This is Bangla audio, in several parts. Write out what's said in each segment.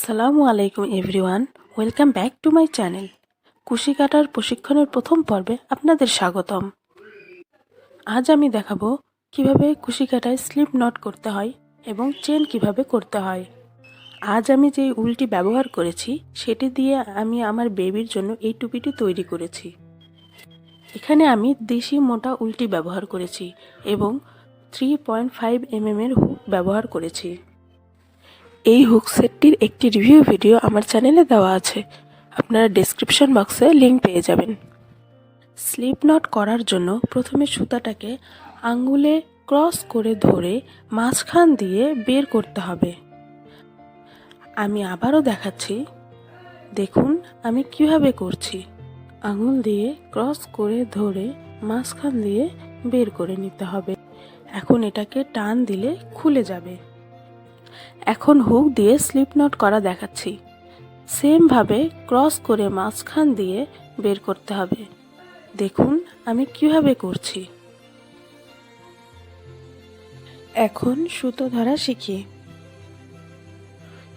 Assalamualaikum everyone, welcome back to my channel. কুশি কাটার প্রশিক্ষণের প্রথম পর্বে আপনাদের স্বাগতম। আজ আমি দেখাবো কিভাবে কুশি কাটায় স্লিপ নট করতে হয় এবং চেন কিভাবে করতে হয়। আজ আমি যে উলটি ব্যবহার করেছি সেটি দিয়ে আমি আমার বেবির জন্য এই টুপিটি তৈরি করেছি। এখানে আমি দেশি মোটা উলটি ব্যবহার করেছি এবং 3.5 mm এর হুক ব্যবহার করেছি। এই হুক সেটটির একটি রিভিউ ভিডিও আমার চ্যানেলে দেওয়া আছে, আপনারা ডেসক্রিপশন বক্সে লিংক পেয়ে যাবেন। স্লিপ নট করার জন্য প্রথমে সুতাটাকে আঙ্গুলে ক্রস করে ধরে মাঝখান দিয়ে বের করতে হবে। আমি আবারও দেখাচ্ছি, দেখুন আমি কিভাবে করছি। আঙুল দিয়ে ক্রস করে ধরে মাঝখান দিয়ে বের করে নিতে হবে। এখন এটাকে টান দিলে খুলে যাবে। এখন হুক দিয়ে স্লিপ নট করা দেখাচ্ছি। সেম ভাবে ক্রস করে মাঝখান দিয়ে বের করতে হবে। দেখুন আমি কিভাবে করছি। এখন সুতো ধরা শিখি।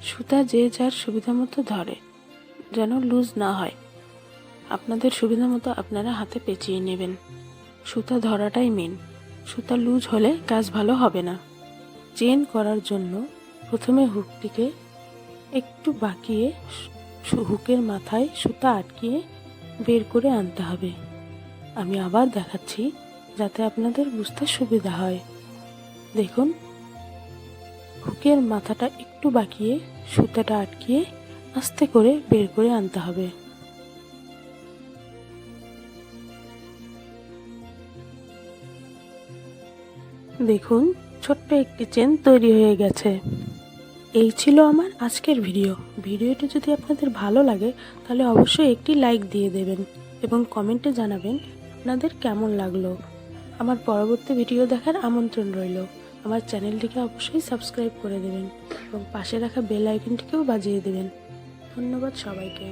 সুতা যে যার সুবিধা মতো ধরে, যেন লুজ না হয়। আপনাদের সুবিধা মতো আপনারা হাতে পেঁচিয়ে নেবেন। সুতা ধরাটাই মেন, সুতা লুজ হলে কাজ ভালো হবে না। চেন করার জন্য প্রথমে হুকটিকে একটু বাঁকিয়ে হুকের মাথায় সুতা আটকিয়ে বের করে আনতে হবে। আমি আবার দেখাচ্ছি যাতে আপনাদের বুঝতে সুবিধা হয়। দেখুন, হুকের মাথাটা একটু বাঁকিয়ে সুতাটা আটকিয়ে আস্তে করে বের করে আনতে হবে। দেখুন, ছোট্ট একটি চেন তৈরি হয়ে গেছে। এই ছিল আমার আজকের ভিডিওটি যদি আপনাদের ভালো লাগে তাহলে অবশ্যই একটি লাইক দিয়ে দেবেন এবং কমেন্টে জানাবেন আপনাদের কেমন লাগলো। আমার পরবর্তী ভিডিও দেখার আমন্ত্রণ রইল। আমার চ্যানেলটিকে অবশ্যই সাবস্ক্রাইব করে দেবেন এবং পাশে রাখা বেল আইকনটিকেও বাজিয়ে দেবেন। ধন্যবাদ সবাইকে।